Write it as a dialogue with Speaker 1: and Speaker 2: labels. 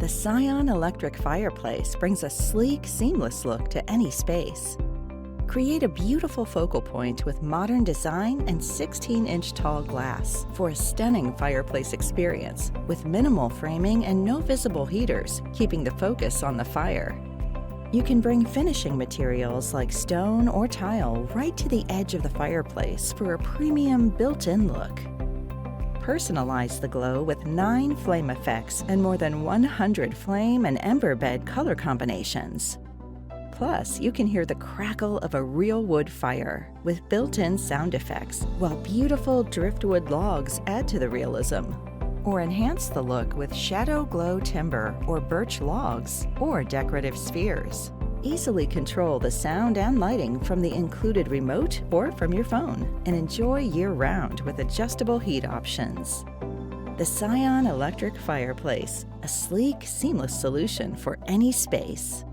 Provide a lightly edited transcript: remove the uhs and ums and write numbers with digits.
Speaker 1: The Scion electric fireplace brings a sleek, seamless look to any space. Create a beautiful focal point with modern design and 16-inch tall glass for a stunning fireplace experience with minimal framing and no visible heaters, keeping the focus on the fire. You can bring finishing materials like stone or tile right to the edge of the fireplace for a premium built-in look. Personalize the glow with 9 flame effects and more than 100 flame and ember bed color combinations. Plus, you can hear the crackle of a real wood fire with built-in sound effects, while beautiful driftwood logs add to the realism. Or enhance the look with shadow glow timber or birch logs or decorative spheres. Easily control the sound and lighting from the included remote or from your phone, and enjoy year-round with adjustable heat options. The Scion electric fireplace, a sleek, seamless solution for any space.